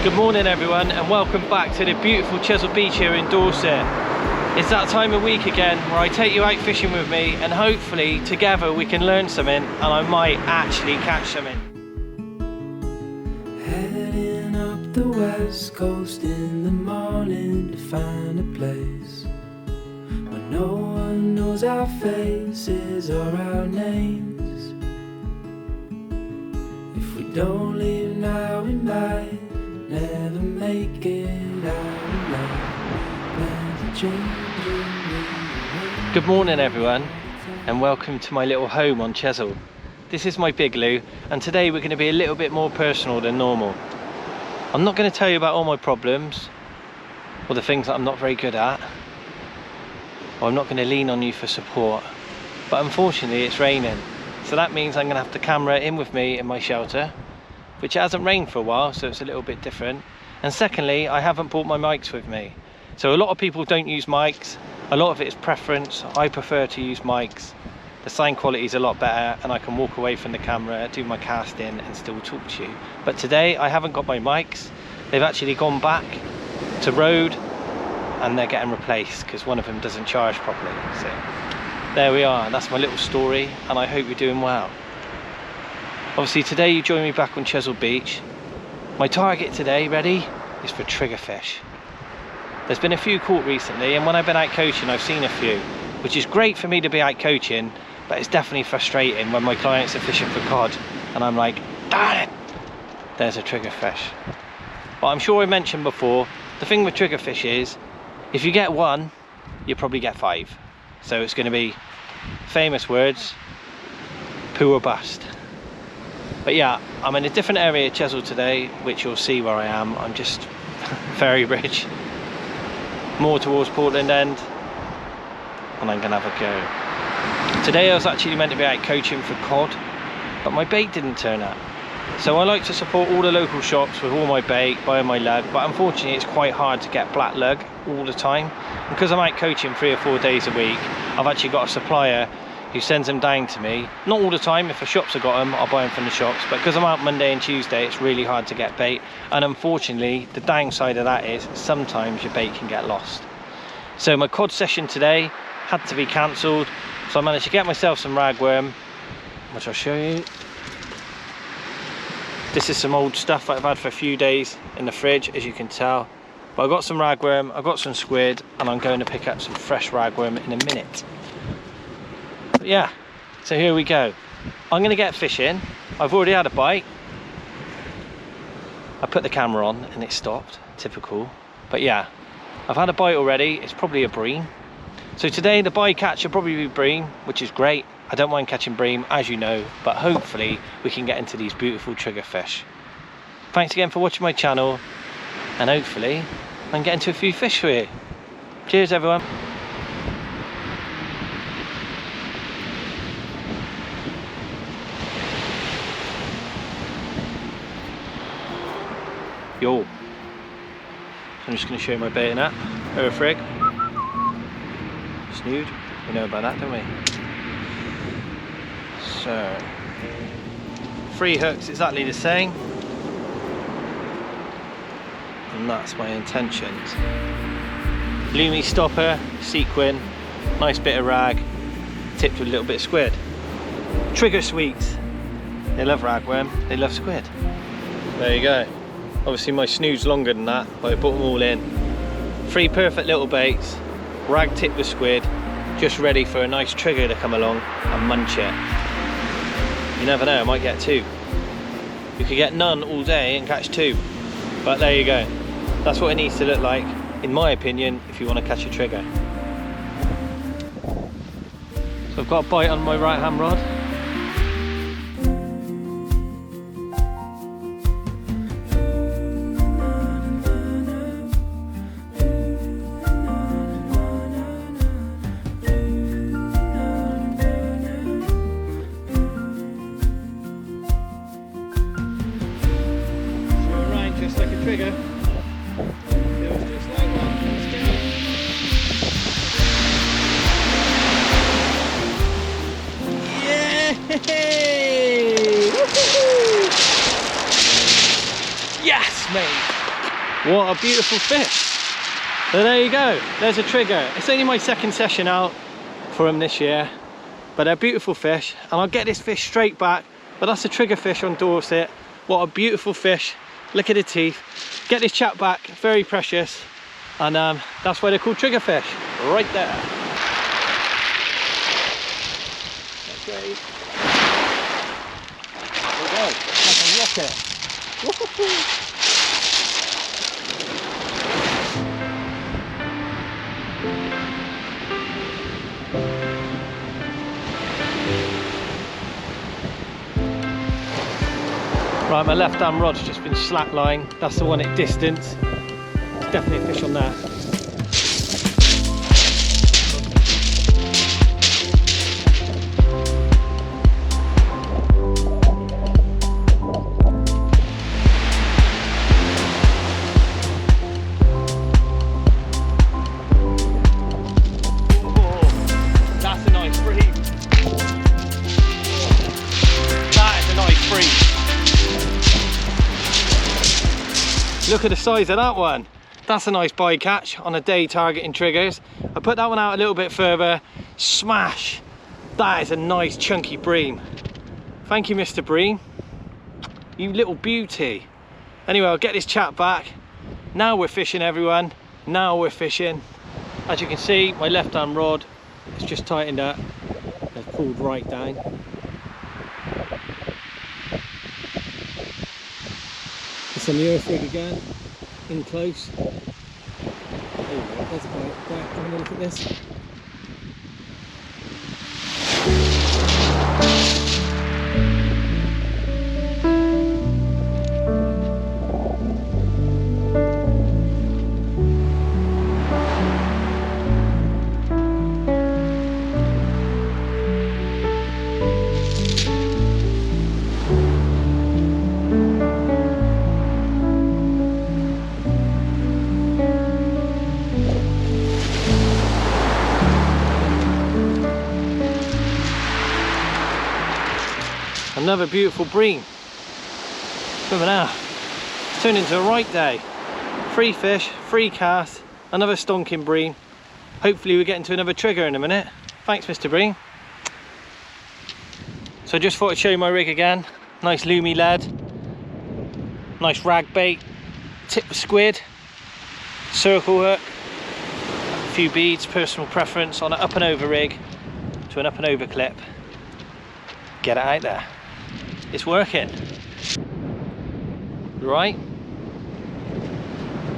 Good morning everyone, and welcome back to the beautiful Chesil beach here in Dorset. It's that time of week again where I take you out fishing with me, and hopefully together we can learn something and I might actually catch something. Heading up the west coast in the morning to find a place where no one knows our faces or our names. If we don't leave now we might never make it out alive. Good morning everyone, and welcome to my little home on Chesil. This is my big loo, and today we're going to be a little bit more personal than normal. I'm not going to tell you about all my problems or the things that I'm not very good at, or I'm not going to lean on you for support, but unfortunately it's raining, so that means I'm going to have the camera in with me in my shelter, which hasn't rained for a while, so it's a little bit different. And secondly, I haven't brought my mics with me. So a lot of people don't use mics. A lot of it is preference. I prefer to use mics. The sound quality is a lot better, and I can walk away from the camera, do my casting and still talk to you. But today I haven't got my mics. They've actually gone back to Rode and they're getting replaced because one of them doesn't charge properly. So there we are. That's my little story, and I hope you're doing well. Obviously today you join me back on Chesil Beach. My target today, ready, is for triggerfish. There's been a few caught recently, and when I've been out coaching I've seen a few, which is great for me to be out coaching, but it's definitely frustrating when my clients are fishing for cod and I'm like, darn it, there's a triggerfish. But I'm sure I mentioned before, the thing with triggerfish is, if you get one, you probably get five. So it's going to be, famous words, poo or bust. But yeah, I'm in a different area of Chesil today, which you'll see where I am. I'm just very rich, more towards Portland End, and I'm gonna have a go. Today I was actually meant to be out coaching for cod, but my bait didn't turn up. So I like to support all the local shops with all my bait, buying my lug, but unfortunately it's quite hard to get black lug all the time. And because I'm out coaching 3 or 4 days a week, I've actually got a supplier who sends them down to me. Not all the time. If the shops have got them, I'll buy them from the shops, but because I'm out Monday and Tuesday, it's really hard to get bait, and unfortunately the downside of that is sometimes your bait can get lost. So my cod session today had to be cancelled, so I managed to get myself some ragworm, which I'll show you. This is some old stuff that I've had for a few days in the fridge, as you can tell, but I got some ragworm, I got some squid, and I'm going to pick up some fresh ragworm in a minute. But yeah, so here we go. I'm going to get fishing. I've already had a bite. I put the camera on and it stopped, typical. But yeah, I've had a bite already. It's probably a bream. So today the bycatch will probably be bream, which is great. I don't mind catching bream, as you know, but hopefully we can get into these beautiful triggerfish. Thanks again for watching my channel, and hopefully I can get into a few fish for you. Cheers everyone. Yo, so I'm just going to show you my bait and that. Her frig, snood, we know about that, don't we? So, 3 hooks, exactly the same, and that's my intentions. Loomy stopper, sequin, nice bit of rag, tipped with a little bit of squid. Trigger sweets, they love ragworm, they love squid. There you go. Obviously my snood's longer than that, but I put them all in. 3 perfect little baits, rag tipped with squid, just ready for a nice trigger to come along and munch it. You never know, I might get 2. You could get none all day and catch 2, but there you go. That's what it needs to look like, in my opinion, if you want to catch a trigger. So I've got a bite on my right hand rod. Trigger. Feels just like one. Let's go. Yay! Yes, mate. What a beautiful fish. So there you go, there's a trigger. It's only my second session out for him this year, but they're beautiful fish, and I'll get this fish straight back. But that's a trigger fish on Dorset. What a beautiful fish. Look at the teeth. Get this chap back, very precious, and that's why they're called trigger fish, right there. That's great. There we go, like a rocket. Woo-hoo-hoo. Right, my left hand rod's just been slackline. That's the one at distance. There's definitely a fish on there. Oh, that's a nice bream. That is a nice bream. Look at the size of that one. That's a nice bycatch on a day targeting triggers. I put that one out a little bit further. Smash! That is a nice chunky bream. Thank you, Mr. Bream. You little beauty. Anyway, I'll get this chap back. Now we're fishing, everyone. Now we're fishing. As you can see, my left hand rod is just tightened up. It's pulled right down. It's on the earth rig again, in close. There you go, there's a bite. Right, having a look at this. Another beautiful bream. Look at that. It's turned into a right day. Free fish, free cast, another stonking bream. Hopefully we get into another trigger in a minute. Thanks, Mr. Bream. So I just thought I'd show you my rig again. Nice loomy lead, nice rag bait, tip of squid, circle hook, a few beads, personal preference on an up and over rig to an up and over clip. Get it out there. It's working. Right.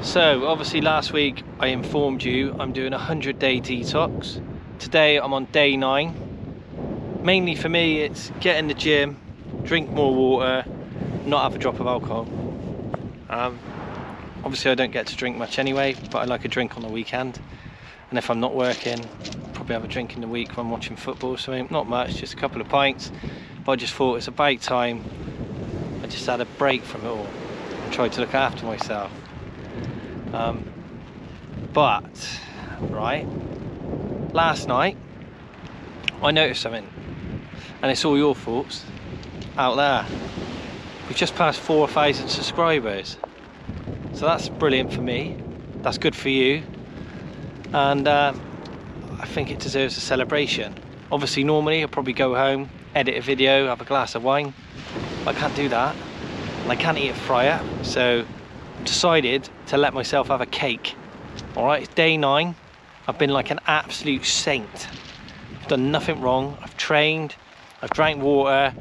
So obviously last week I informed you I'm doing a 100-day detox. Today I'm on day 9. Mainly for me it's get in the gym, drink more water, not have a drop of alcohol. Obviously I don't get to drink much anyway, but I like a drink on the weekend. And if I'm not working, I'll probably have a drink in the week when I'm watching football. So not much, just a couple of pints. But I just thought it's about time I just had a break from it all and tried to look after myself. But right, last night I noticed something, and it's all your faults out there. We've just passed 4,000 subscribers, so that's brilliant for me, that's good for you, and I think it deserves a celebration. Obviously normally I'll probably go home, edit a video, have a glass of wine, but I can't do that, and I can't eat a fryer, so I've decided to let myself have a cake. Alright, it's day 9, I've been like an absolute saint. I've done nothing wrong, I've trained, I've drank water,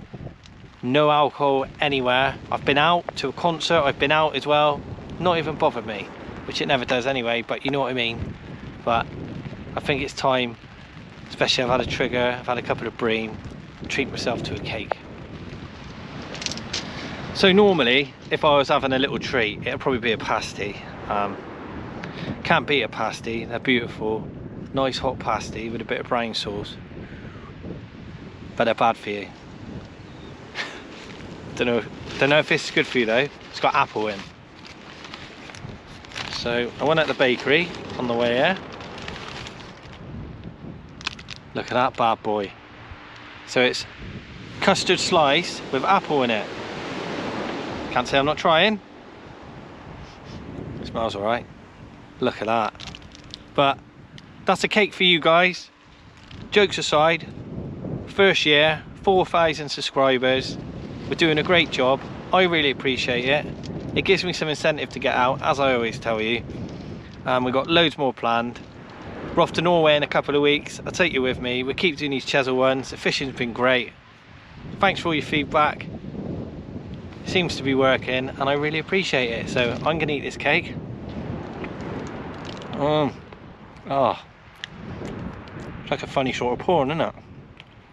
no alcohol anywhere. I've been out to a concert, I've been out as well, not even bothered me, which it never does anyway, but you know what I mean. But I think it's time, especially I've had a trigger, I've had a couple of bream, treat myself to a cake. So normally, if I was having a little treat, it'd probably be a pasty. Can't beat a pasty, they're beautiful. Nice hot pasty with a bit of brown sauce. But they're bad for you. Don't know if this is good for you though. It's got apple in. So I went at the bakery on the way here. Look at that bad boy. So it's custard slice with apple in it. Can't say I'm not trying. It's Smells all right. Look at that. But that's a cake for you guys. Jokes aside, first year, 4,000 subscribers. We're doing a great job. I really appreciate it. It gives me some incentive to get out, as I always tell you. We've got loads more planned. We're off to Norway in a couple of weeks. I'll take you with me. We keep doing these Chesil ones. The fishing's been great. Thanks for all your feedback. It seems to be working and I really appreciate it. So I'm gonna eat this cake. Oh, it's like a funny sort of porn, isn't it?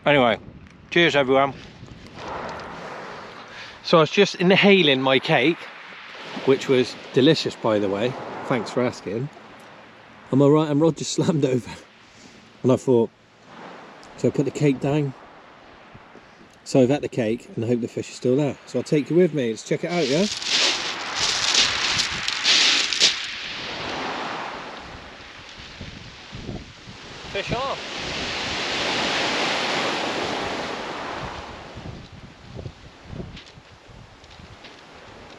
Anyway, cheers everyone. So I was just inhaling my cake, which was delicious by the way. Thanks for asking. Am I right? And Rod just slammed over. And I thought, so I put the cake down. So I've had the cake and I hope the fish is still there. So I'll take you with me. Let's check it out, yeah? Fish on.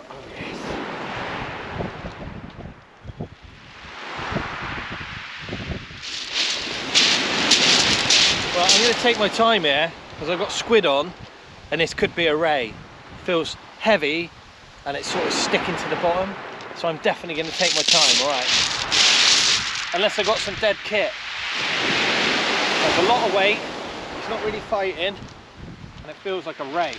Oh yes. Well, I'm going to take my time here because I've got squid on and this could be a ray. Feels heavy and it's sort of sticking to the bottom, so I'm definitely going to take my time. All right, unless I got some dead kit. There's a lot of weight, it's not really fighting, and it feels like a ray.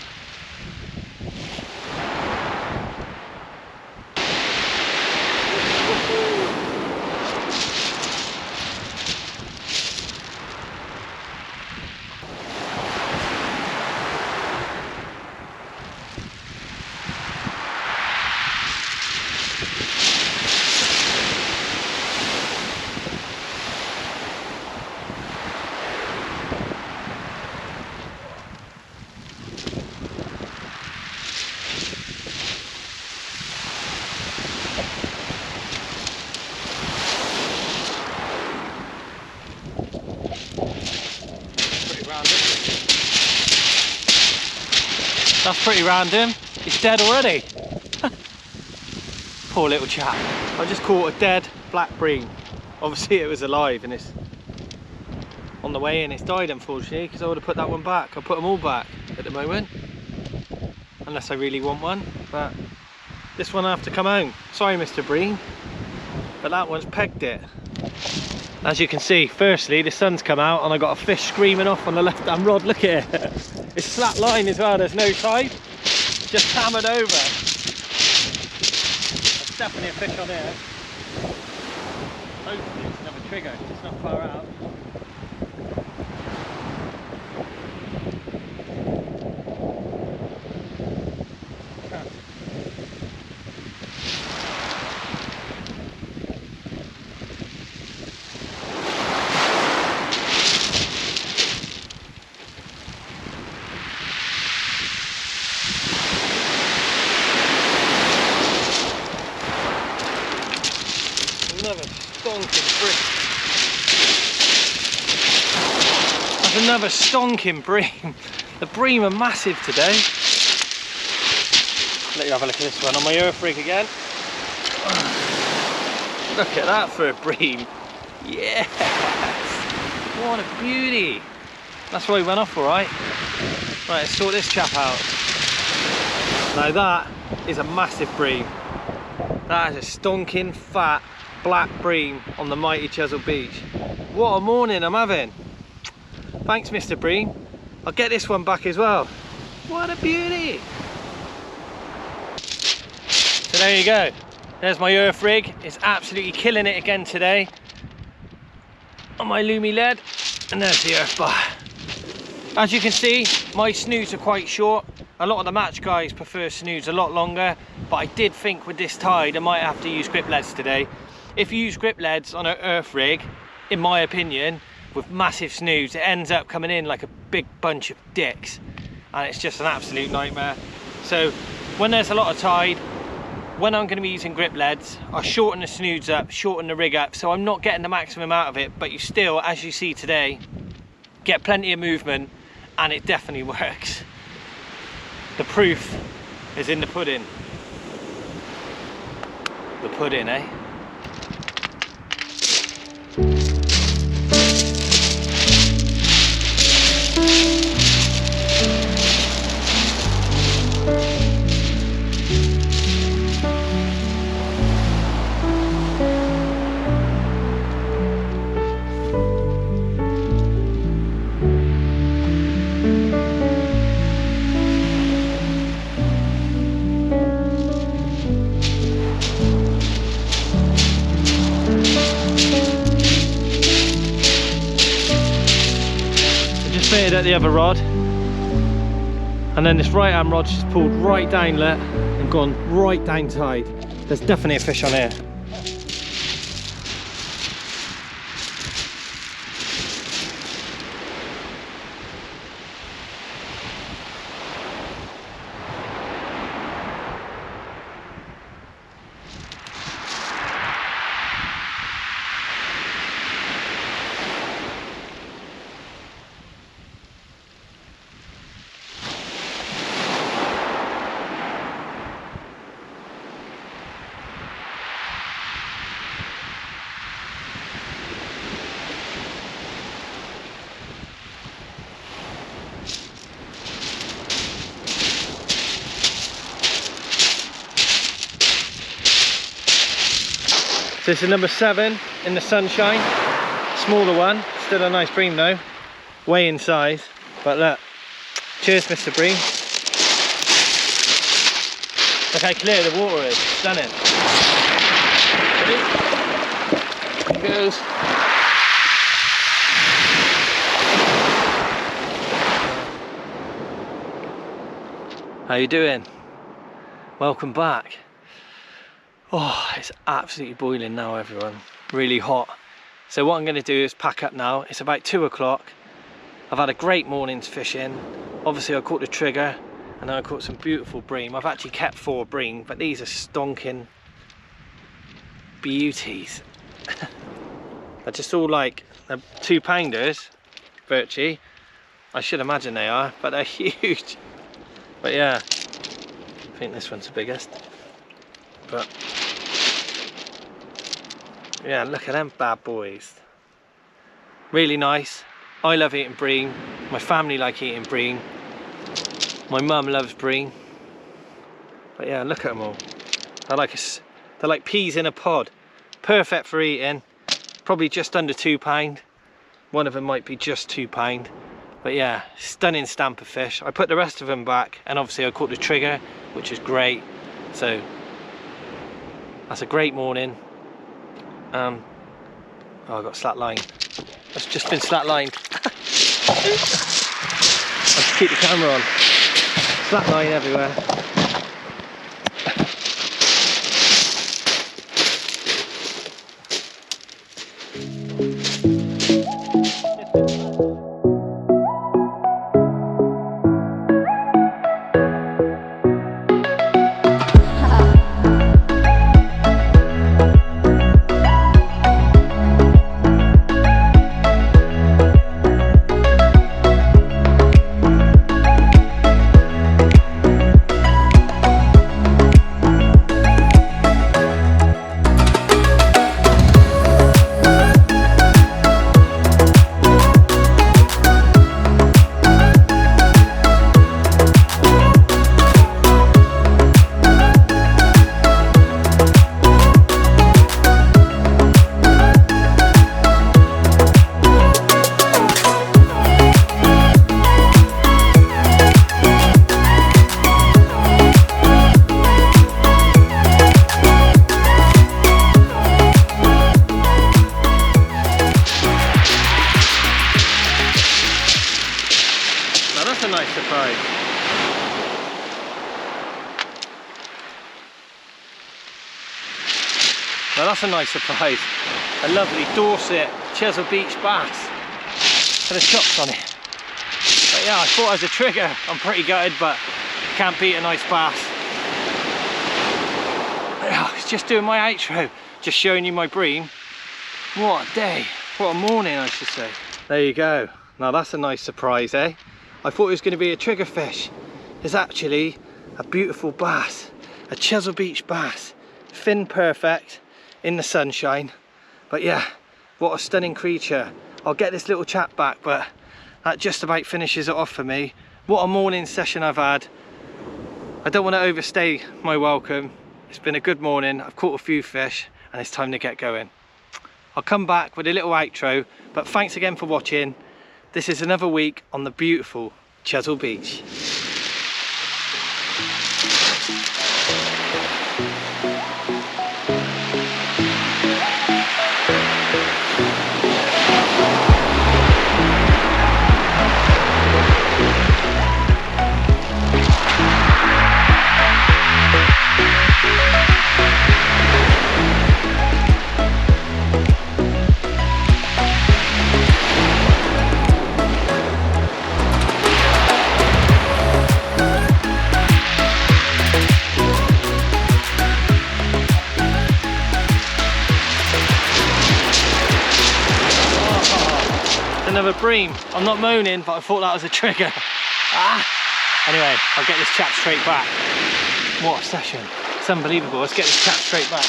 That's pretty random. It's dead already. Poor little chap. I just caught a dead black bream. Obviously it was alive and it's on the way in. It's died unfortunately because I would have put that one back. I put them all back at the moment. Unless I really want one. But this one will have to come home. Sorry Mr. Bream. But that one's pegged it. As you can see, firstly the sun's come out and I got a fish screaming off on the left hand rod. Look at it. It's flat line as well, there's no tide. Just hammered over. There's definitely a fish on here. Hopefully it's another trigger, it's not far out. Another stonking bream. That's another stonking bream. The bream are massive today. Let you have a look at this one on my earth rig again. Look at that for a bream. Yes! What a beauty. That's why he went off alright. Right, let's sort this chap out. Now that is a massive bream. That is a stonking fat black bream on the mighty Chesil beach. What a morning I'm having. Thanks Mr. Bream. I'll get this one back as well. What a beauty. So there you go. There's my earth rig. It's absolutely killing it again today on my Lumi lead. And there's the earth bar. As you can see, my snoods are quite short. A lot of the match guys prefer snoods a lot longer, but I did think with this tide I might have to use grip leads today. If you use grip leads on an earth rig, in my opinion, with massive snoods, it ends up coming in like a big bunch of dicks and it's just an absolute nightmare. So when there's a lot of tide, when I'm going to be using grip leads, I shorten the snoods up, shorten the rig up, so I'm not getting the maximum out of it, but you still, as you see today, get plenty of movement and it definitely works. The proof is in the pudding. The pudding, eh? Fitted at the other rod, and then this right hand rod's just pulled right downlet and gone right down tide. There's definitely a fish on here. So this is number 7 in the sunshine, smaller one, still a nice bream though, way in size, but look, cheers Mr. Bream. Look how clear the water is, stunning. Ready? Here goes. How you doing? Welcome back. Oh, it's absolutely boiling now, everyone. Really hot. So what I'm going to do is pack up now. It's about 2 o'clock. I've had a great morning's fishing. Obviously I caught the trigger and then I caught some beautiful bream. I've actually kept 4 bream, but these are stonking beauties. They're just all like, they're 2-pounders, virtually. I should imagine they are, but they're huge. But yeah, I think this one's the biggest. But yeah, look at them bad boys. Really nice. I love eating bream. My family like eating bream. My mum loves bream. But yeah, look at them all. They're like peas in a pod. Perfect for eating. Probably just under £2. One of them might be just £2. But yeah, stunning stamp of fish. I put the rest of them back, and obviously I caught the trigger, which is great. So that's a great morning. Oh, I got slack line. It's just been slack lined. I'll just keep the camera on. Slack line everywhere. Now that's a nice surprise. A lovely Dorset Chesil Beach bass. Got the chops on it. But yeah, I thought it was a trigger. I'm pretty gutted, but can't beat a nice bass. I was just doing my outro, just showing you my bream. What a day, what a morning I should say. There you go. Now that's a nice surprise, eh? I thought it was going to be a trigger fish. It's actually a beautiful bass, a Chesil Beach bass. fin perfect in the sunshine. But yeah, what a stunning creature. I'll get this little chap back, but that just about finishes it off for me. What a morning session I've had. I don't want to overstay my welcome. It's been a good morning. I've caught a few fish and it's time to get going. I'll come back with a little outro, but thanks again for watching. This is another week on the beautiful Chesil Beach. Another bream. I'm not moaning, but I thought that was a trigger. Anyway, I'll get this chap straight back. What a session. It's unbelievable. Let's get this chap straight back.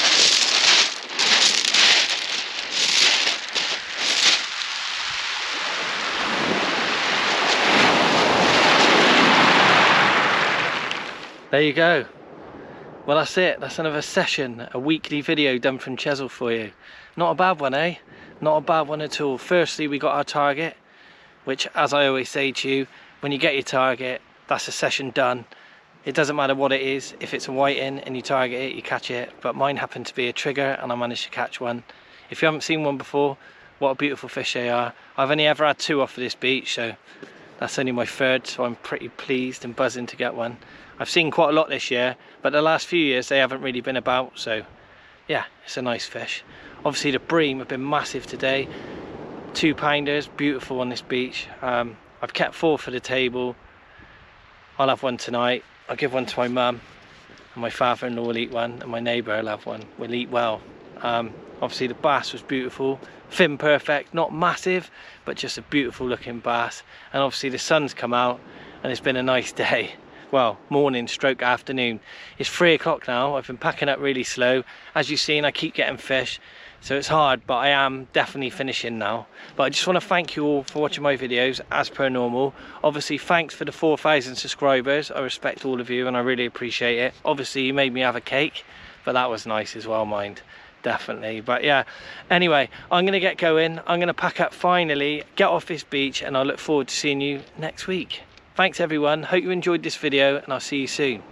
There you go. Well, that's it. That's another session, a weekly video done from Chesil for you. Not a bad one, eh? Not a bad one at all. Firstly, we got our target, which, as I always say to you, when you get your target, that's a session done. It doesn't matter what it is. If it's a whiting and you target it, you catch it. But mine happened to be a trigger and I managed to catch one. If you haven't seen one before, what a beautiful fish they are. I've only ever had 2 off of this beach, so that's only my 3rd, so I'm pretty pleased and buzzing to get one. I've seen quite a lot this year, but the last few years they haven't really been about, so yeah, it's a nice fish. Obviously the bream have been massive today. 2-pounders, beautiful on this beach. I've kept 4 for the table. I'll have one tonight. I'll give one to my mum, and my father-in-law will eat one, and my neighbour will have one. We'll eat well. Obviously the bass was beautiful. Fin perfect, not massive, but just a beautiful looking bass. And obviously the sun's come out and it's been a nice day. Well, morning stroke afternoon. It's 3 o'clock now. I've been packing up really slow. As you've seen, I keep getting fish, so it's hard, but I am definitely finishing now. But I just want to thank you all for watching my videos as per normal. Obviously, thanks for the 4,000 subscribers. I respect all of you and I really appreciate it. Obviously, you made me have a cake, but that was nice as well, mind. Definitely. But yeah, anyway, I'm going to get going. I'm going to pack up finally, get off this beach, and I look forward to seeing you next week. Thanks everyone. Hope you enjoyed this video and I'll see you soon.